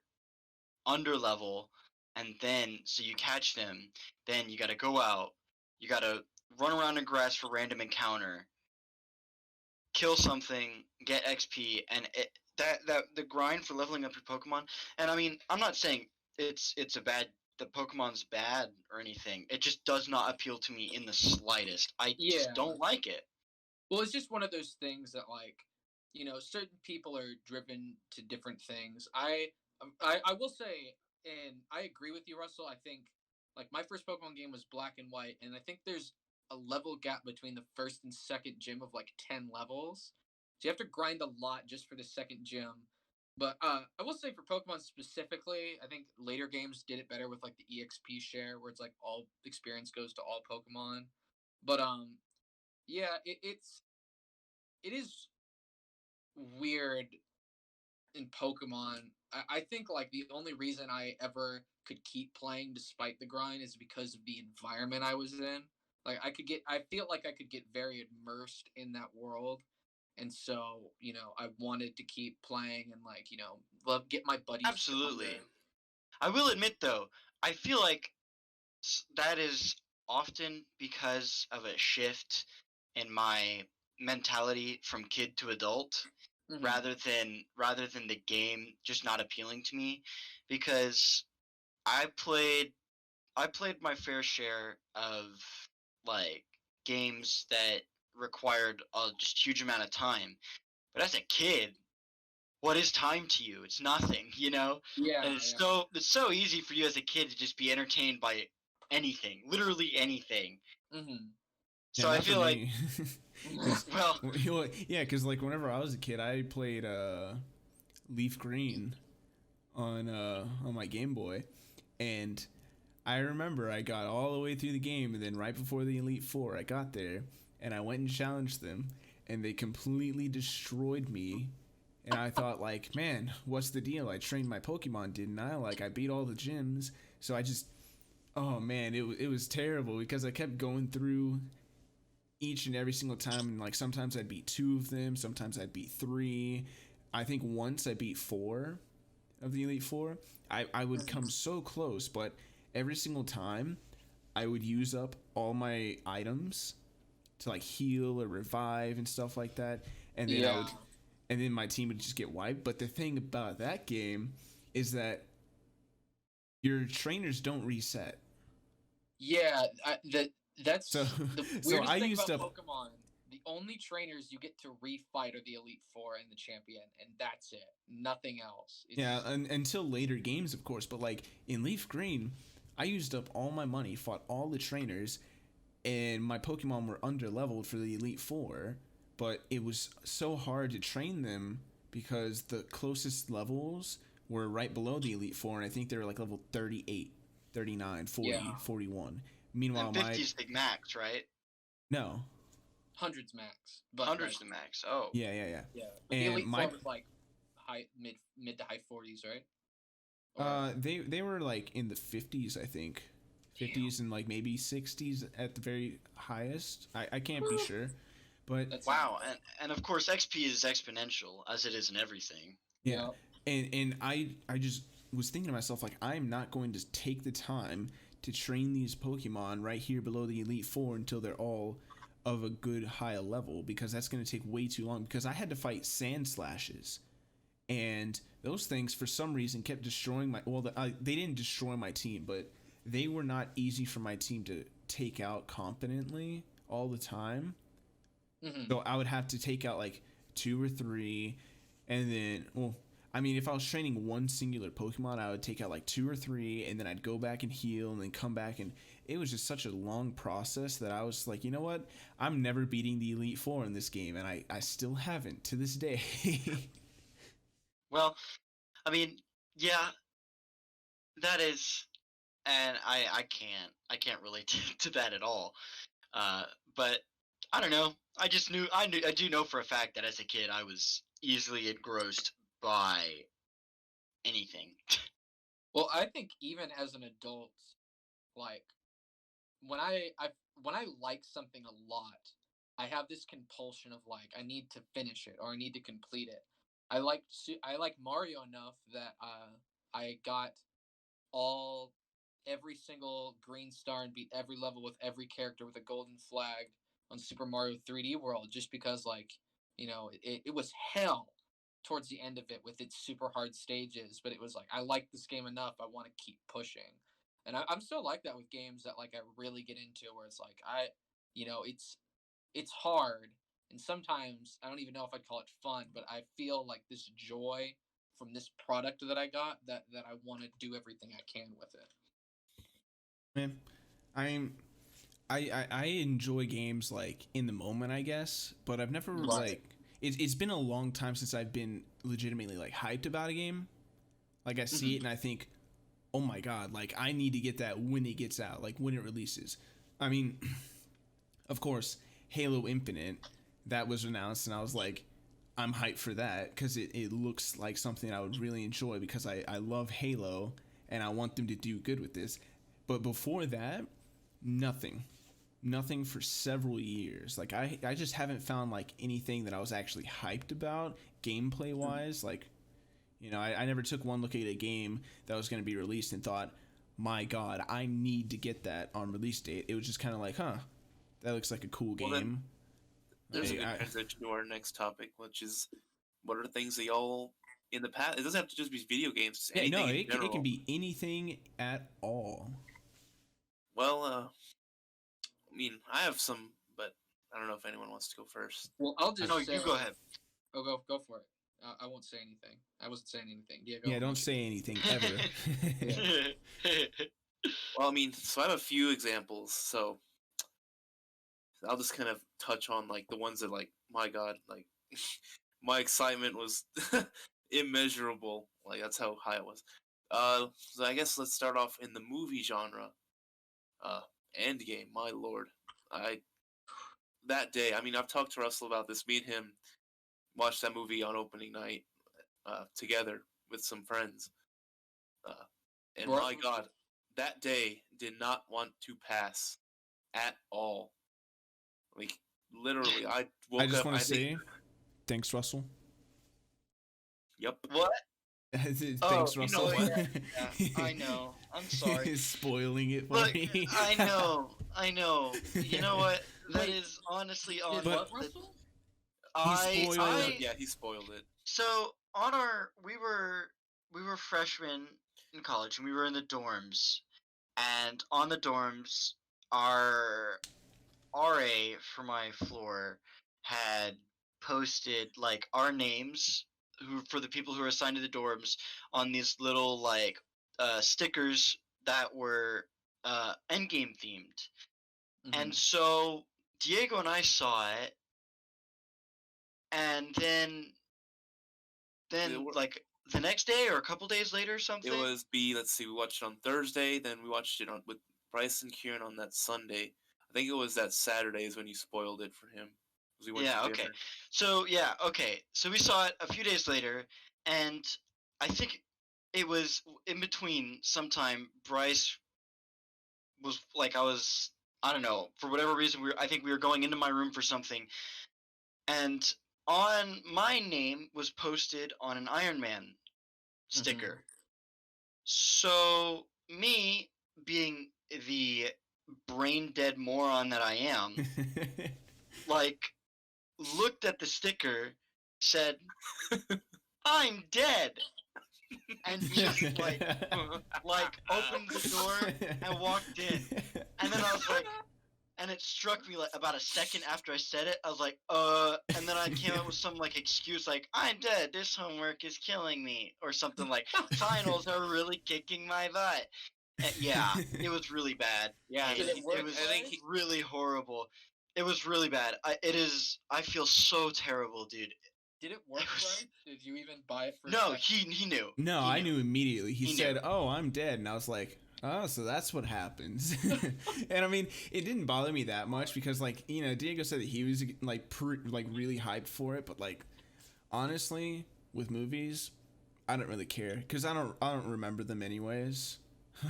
under level, and then so you catch them, then you gotta go out, you gotta run around in grass for random encounter, kill something, get XP, and that the grind for leveling up your Pokemon. And I mean, I'm not saying the Pokemon's bad or anything. It just does not appeal to me in the slightest. I just don't like it. Well, it's just one of those things that like, certain people are driven to different things. I will say, and I agree with you, Russell. I think like my first Pokemon game was Black and White, and I think there's a level gap between the first and second gym of like 10 levels. So you have to grind a lot just for the second gym. But I will say for Pokemon specifically, I think later games did it better with like the EXP share, where it's like all experience goes to all Pokemon. But yeah, it is weird in Pokemon. I think like the only reason I ever could keep playing despite the grind is because of the environment I was in. Like I feel like I could get very immersed in that world. And so, I wanted to keep playing and like, get my buddies. Absolutely. I will admit though, I feel like that is often because of a shift in my mentality from kid to adult, Mhm. rather than the game just not appealing to me, because I played my fair share of like games that required a just huge amount of time. But as a kid, what is time to you? It's nothing, you know? Yeah. And it's so easy for you as a kid to just be entertained by anything, literally anything. Mm-hmm. So I feel like, well, yeah, because like whenever I was a kid, I played Leaf Green on my Game Boy, and I remember I got all the way through the game, and then right before the Elite Four, I got there, and I went and challenged them, and they completely destroyed me. And I thought, like, man, what's the deal? I trained my Pokemon, didn't I? Like, I beat all the gyms, so I just, oh man, it was terrible because I kept going through each and every single time, and like sometimes I'd beat 2 of them, sometimes I'd beat 3. I think once I beat 4 of the Elite Four. I would come so close, but every single time I would use up all my items to like heal or revive and stuff like that, and then and then my team would just get wiped. But the thing about that game is that your trainers don't reset. Yeah, that's So- the weirdest so I thing used about up- Pokemon. The only trainers you get to refight are the Elite Four and the Champion, and that's it. Nothing else. Until later games, of course. But like in Leaf Green, I used up all my money, fought all the trainers, and my Pokemon were under leveled for the Elite Four. But it was so hard to train them because the closest levels were right below the Elite Four, and I think they were like level 38, 39, 40, 41. Meanwhile, and 50's the max, right? No. Hundreds max. But 100's the max. Oh. Yeah. Yeah. But the And Elite Four was like mid to high 40s, right? They were like in the 50s, I think. 50s and like maybe 60s at the very highest. I can't be sure. But wow, and of course XP is exponential, as it is in everything. Yeah. And I just was thinking to myself, like, I'm not going to take the time to train these Pokemon right here below the Elite Four until they're all of a good high level, because that's going to take way too long, because I had to fight Sand Slashes. And those things, for some reason, kept destroying my... Well, they didn't destroy my team, but they were not easy for my team to take out competently all the time. Mm-hmm. So I would have to take out like 2 or 3, and then, well, I mean, if I was training one singular Pokemon, I would take out like 2 or 3, and then I'd go back and heal, and then come back, and it was just such a long process that I was like, you know what? I'm never beating the Elite Four in this game, and I still haven't to this day. Well, I mean, yeah, that is, and I can't relate to that at all. But I don't know. I do know for a fact that as a kid I was easily engrossed by anything. Well, I think even as an adult, like when I like something a lot, I have this compulsion of like I need to finish it or I need to complete it. I like Mario enough that I got every single green star and beat every level with every character with a golden flag on Super Mario 3D World, just because like it was hell towards the end of it with its super hard stages, but it was like I like this game enough, I want to keep pushing. And I'm still like that with games that like I really get into, where it's like it's hard, and sometimes I don't even know if I'd call it fun, but I feel like this joy from this product that I got that I want to do everything I can with it. Man, I enjoy games like in the moment, I guess, but I've never like it's been a long time since I've been legitimately like hyped about a game. Like I see it and I think, oh my god, like I need to get that when it gets out, like when it releases. I mean, of course, Halo Infinite, that was announced, and I was like, I'm hyped for that because it looks like something I would really enjoy because I love Halo and I want them to do good with this. But before that, nothing for several years. Like I just haven't found like anything that I was actually hyped about gameplay wise. Like, you know, I never took one look at a game that was going to be released and thought, my God, I need to get that on release date. It was just kind of like, huh, that looks like a cool game. There's a good transition to our next topic, which is what are things that y'all in the past? It doesn't have to just be video games. Just anything in general. It can be anything at all. Well, I mean, I have some, but I don't know if anyone wants to go first. Well, I'll just. No, you go ahead. Oh, go for it. I won't say anything. I wasn't saying anything. Yeah, don't say anything ever. Well, I mean, so I have a few examples. So I'll just kind of touch on like the ones that, like, my God, like my excitement was immeasurable. Like that's how high it was. So I guess let's start off in the movie genre. Endgame, my lord. That day, I mean, I've talked to Russell about this. Me and him watched that movie on opening night together with some friends. And my God, that day did not want to pass at all. Like, literally, I woke up... I just want to say, thanks, Russell. Yep. What? Thanks, Russell. Yeah, I know. I'm sorry. He's spoiling it for Look, me. I know. You know what? That is honestly on. What, Russell? He spoiled it. So we were freshmen in college and we were in the dorms, and on the dorms, our RA for my floor had posted like our names for the people who are assigned to the dorms on these little like stickers that were endgame themed. Mm-hmm. And so Diego and I saw it, and then like the next day or a couple days later or something. It was let's see, we watched it on Thursday, then we watched it with Bryce and Kieran on that Sunday. I think it was that Saturday is when you spoiled it for him. We went to okay. So So we saw it a few days later, and I think it was in between sometime. Bryce was like, I don't know, for whatever reason, I think we were going into my room for something, and on my name was posted on an Iron Man sticker. Mm-hmm. So me, being the brain dead moron that I am, like, looked at the sticker, said, "I'm dead," and just like opened the door and walked in. And then I was like, and it struck me like about a second after I said it, I was like, and then I came up with some like excuse like, "I'm dead, this homework is killing me," or something like, "Finals are really kicking my butt." And yeah, it was really bad. Yeah, it was really horrible. It was really bad. I feel so terrible, dude. Did it work, right? Did you even buy it for No, he knew. No, I knew immediately. He said, "Oh, I'm dead." And I was like, "Oh, so that's what happens." And I mean, it didn't bother me that much because, like, you know, Diego said that he was like really hyped for it, but like, honestly, with movies, I don't really care because I don't remember them anyways.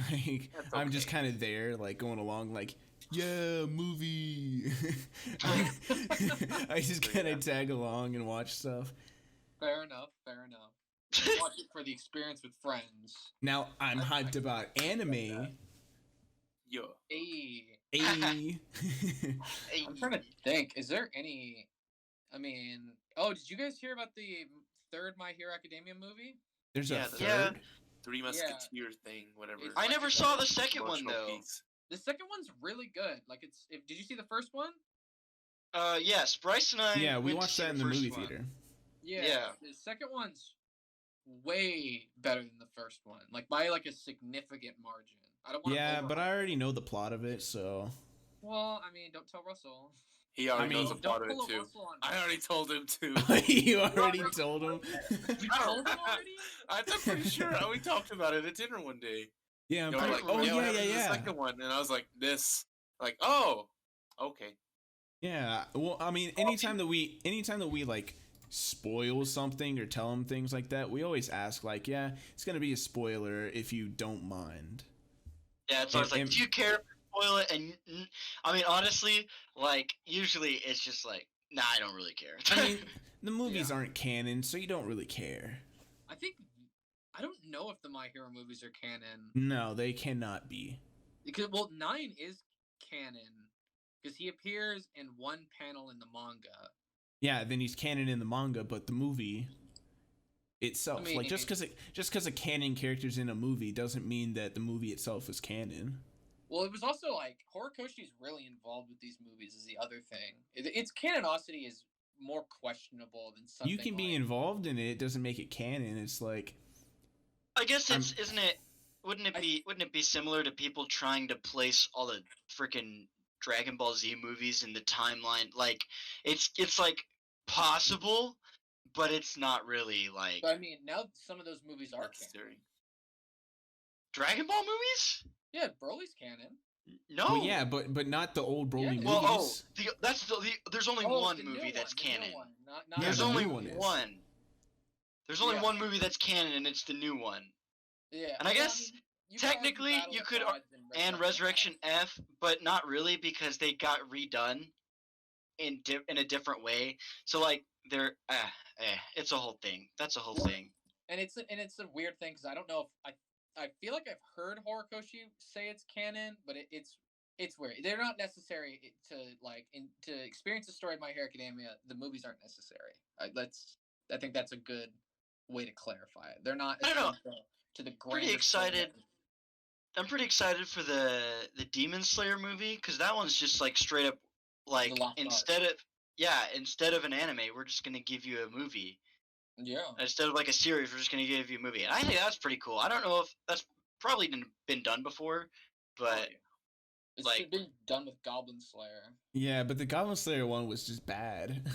Like, I'm just kind of there, like, going along, like, yeah, movie. I just kind of tag along and watch stuff. Fair enough. Watch it for the experience with friends. Now I'm hyped about anime. Yo. Hey. Hey. I'm trying to think. Is there any? I mean, did you guys hear about the third My Hero Academia movie? There's a third. Yeah. Three Musketeers thing, whatever. I never saw the second one though. Piece. The second one's really good. Like, did you see the first one? Yes, Bryce and I. Yeah, we watched that in the movie theater. Yeah. The second one's way better than the first one, like by like a significant margin. I don't want. Yeah, but I already know the plot of it, so. Well, I mean, don't tell Russell. He already knows the plot of it too. I already told him to. You already told him? You told him already? I'm pretty sure we talked about it at dinner one day. Yeah, I'm like, yeah. The second one, and I was like, this, like, oh, okay. Yeah, well, I mean, anytime that we like spoil something or tell them things like that, we always ask like, yeah, it's gonna be a spoiler if you don't mind. Yeah, it's always like, do you care if I spoil it? And I mean, honestly, like usually it's just like, nah, I don't really care. I mean, the movies aren't canon, so you don't really care. I don't know if the My Hero movies are canon. No, they cannot be. Because 9 is canon because he appears in one panel in the manga. Yeah, then he's canon in the manga, but the movie itself, I mean, like just because a canon character's in a movie doesn't mean that the movie itself is canon. Well, it was also like Horikoshi's really involved with these movies is the other thing. Its canonicity is more questionable than something. You can be involved in it; it doesn't make it canon. It's like, I guess isn't it? Wouldn't it be similar to people trying to place all the freaking Dragon Ball Z movies in the timeline? Like, it's like possible, but it's not really like. But I mean, now some of those movies are canon. Dragon Ball movies? Yeah, Broly's canon. No. Well, yeah, but not the old Broly movies. There's only one movie that's canon. There's only one. There's only one movie that's canon, and it's the new one. Yeah. And I guess technically you could and Resurrection F, but not really because they got redone in a different way. So like they're it's a whole thing. That's a whole thing. And it's a weird thing because I don't know if I feel like I've heard Horikoshi say it's canon, but it's weird. They're not necessary to experience the story of My Hero Academia. The movies aren't necessary. I think that's a good way to clarify it. They're not. I don't know. To the pretty excited. I'm pretty excited for the Demon Slayer movie because that one's just like straight up like instead of an anime, we're just gonna give you a movie. Yeah. Instead of like a series, we're just gonna give you a movie, and I think that's pretty cool. I don't know if that's probably been done before, but it's been done with Goblin Slayer. Yeah, but the Goblin Slayer one was just bad.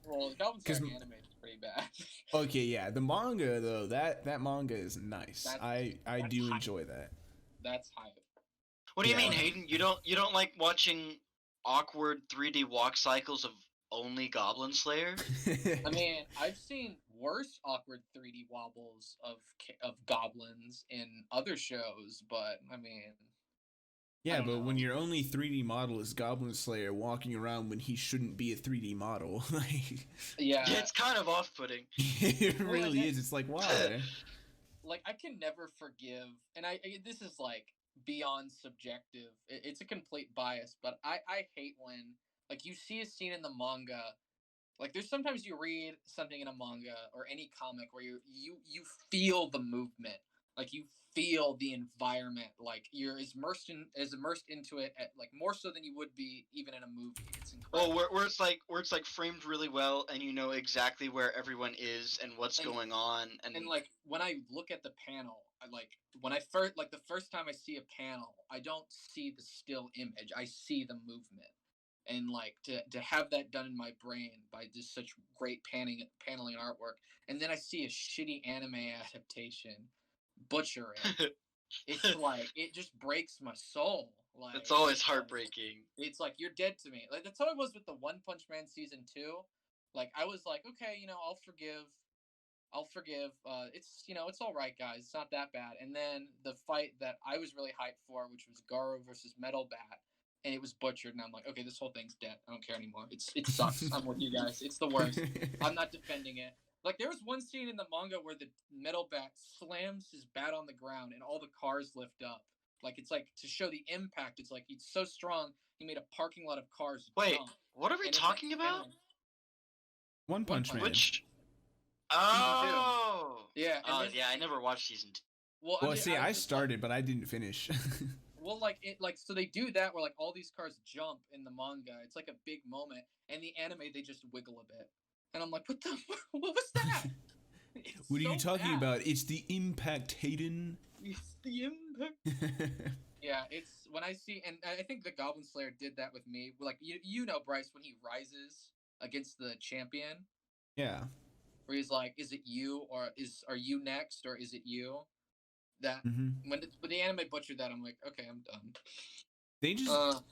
Well, the Goblin Slayer anime is pretty bad. Okay, yeah, the manga though, that manga is nice. I do enjoy that. That's hype. What do you mean, Hayden? You don't like watching awkward 3D walk cycles of only Goblin Slayer? I mean, I've seen worse awkward 3D wobbles of goblins in other shows, but I mean. Yeah, but when your only 3D model is Goblin Slayer walking around when he shouldn't be a 3D model, like. Yeah, it's kind of off-putting. It really is. It's like, why? Like, I can never forgive, and this is like beyond subjective. It's a complete bias, but I hate when like you see a scene in the manga. Like there's sometimes you read something in a manga or any comic where you feel the movement, like you feel the environment, like you're as immersed into it like more so than you would be even in a movie. It's incredible. Well, where it's like framed really well, and you know exactly where everyone is and what's going on, and like when I look at the panel, the first time I see a panel, I don't see the still image, I see the movement. And like to have that done in my brain by just such great paneling and artwork, and then I see a shitty anime adaptation butcher it. It's like it just breaks my soul. Like it's always heartbreaking. It's like you're dead to me. Like that's how it was with the One Punch Man season 2. Like I was like, okay, I'll forgive. It's it's all right, guys. It's not that bad. And then the fight that I was really hyped for, which was Garo versus Metal Bat. And it was butchered, and I'm like, okay, this whole thing's dead. I don't care anymore. It sucks. I'm with you guys. It's the worst. I'm not defending it. Like, there was one scene in the manga where the Metal Bat slams his bat on the ground, and all the cars lift up. Like, it's like, to show the impact, it's like, he's so strong, he made a parking lot of cars Wait, jump. What are we talking about? One Punch Man. Which? Oh! Yeah. Yeah, I never watched season 2. Well, see, I started, but I didn't finish. Well, so they do that where, like, all these cars jump in the manga. It's like a big moment. And the anime, they just wiggle a bit. And I'm like, what was that? What are you talking about? It's the impact, Hayden. It's the impact. Yeah, it's when I see, and I think the Goblin Slayer did that with me. Like, Bryce, when he rises against the champion. Yeah. Where he's like, is it you, or are you next, or is it you? That when the anime butchered that, I'm like, okay, I'm done. They just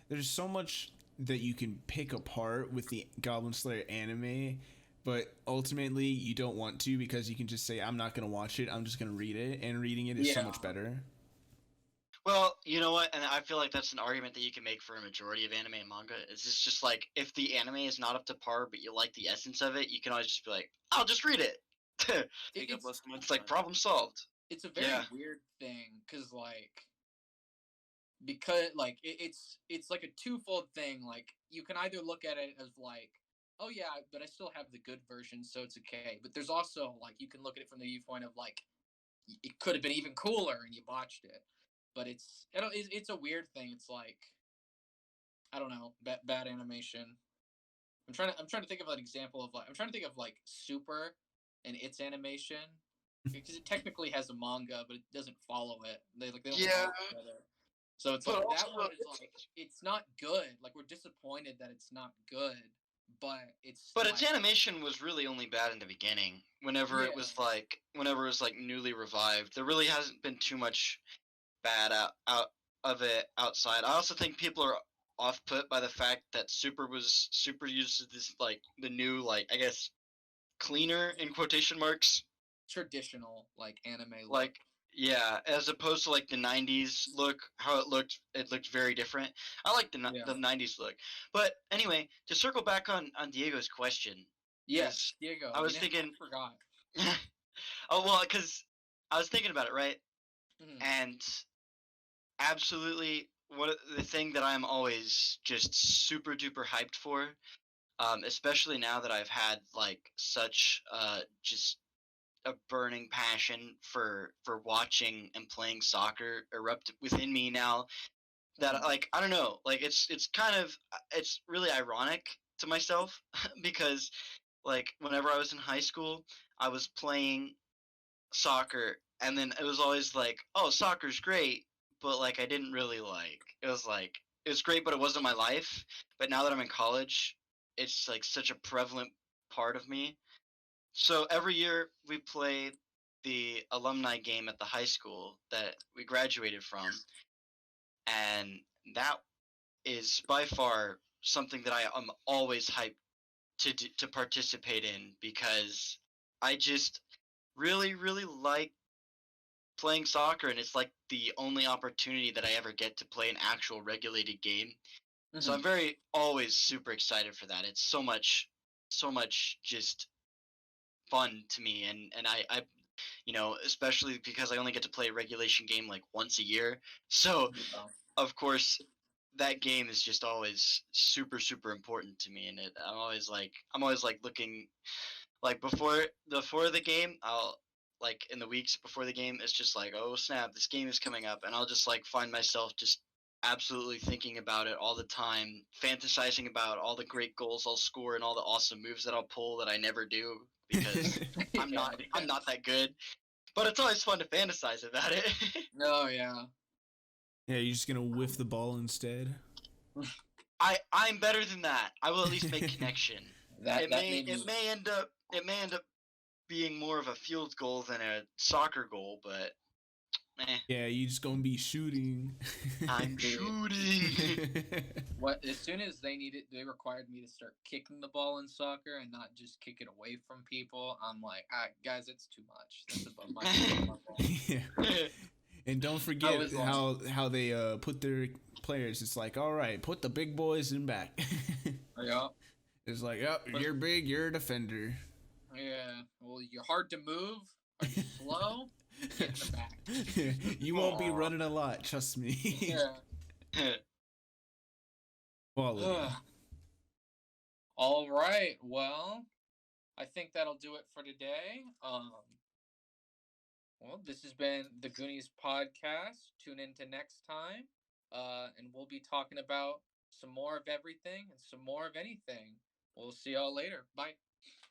there's so much that you can pick apart with the Goblin Slayer anime, but ultimately you don't want to because you can just say, I'm not going to watch it, I'm just going to read it, and reading it is so much better. Well, you know what, and I feel like that's an argument that you can make for a majority of anime and manga. It's just like, if the anime is not up to par, but you like the essence of it, you can always just be like, I'll just read it. It's like problem solved. It's a very weird thing, because it's like a twofold thing. Like, you can either look at it as like, oh yeah, but I still have the good version, so it's okay. But there's also, like, you can look at it from the viewpoint of, like, it could have been even cooler and you botched it. But it's a weird thing. It's like, I don't know, bad animation. I'm trying to think of an example of, like, I'm trying to think of, like, Super and its animation, because it technically has a manga, but it doesn't follow it. They don't follow each other. So it's like, that one is like, it's not good. Like, we're disappointed that it's not good, but it's. But its animation was really only bad in the beginning. Whenever it was like newly revived, there really hasn't been too much bad out of it outside. I also think people are off put by the fact that Super used this, like, the new, like, I guess, cleaner in quotation marks, traditional, like, anime look. Like, yeah, as opposed to, like, the 90s look, how it looked very different. I like the 90s look. But anyway, to circle back on Diego's question. Yes, Diego. I was thinking. I forgot. Oh, well, because I was thinking about it, right? Mm-hmm. And absolutely, the thing that I'm always just super duper hyped for, especially now that I've had, like, such just a burning passion for watching and playing soccer erupt within me now, that, like, I don't know, like, it's really ironic to myself because, like, whenever I was in high school, I was playing soccer, and then it was always like, oh, soccer's great, but, like, I didn't really like it. It was great, but it wasn't my life. But now that I'm in college, it's, like, such a prevalent part of me. So every year we play the alumni game at the high school that we graduated from, and that is by far something that I am always hyped to participate in, because I just really, really like playing soccer, and it's like the only opportunity that I ever get to play an actual regulated game. Mm-hmm. So I'm always super excited for that. It's so much just fun to me, and I you know, especially because I only get to play a regulation game, like, once a year. So of course that game is just always super, super important to me, and I'm always like looking, like, before the game, I'll, like, in the weeks before the game, it's just like, oh snap, this game is coming up, and I'll just, like, find myself just absolutely thinking about it all the time, fantasizing about all the great goals I'll score and all the awesome moves that I'll pull that I never do, because I'm not that good. But it's always fun to fantasize about it. Oh yeah. Yeah, you're just gonna whiff the ball instead. I'm better than that. I will at least make connection. It may end up being more of a field goal than a soccer goal, but yeah, you just gonna be shooting. I'm shooting. As soon as they required me to start kicking the ball in soccer and not just kick it away from people, I'm like, guys, it's too much. That's above my level. Yeah. And don't forget how they put their players. It's like, all right, put the big boys in back. Yeah. It's like, you're big, you're a defender. Yeah. Well, you're hard to move. Are you slow? Get in the back. You won't be running a lot, trust me. Yeah. Quality. All right. Well, I think that'll do it for today. Well, this has been the Goonies Podcast. Tune in to next time, and we'll be talking about some more of everything and some more of anything. We'll see y'all later. Bye.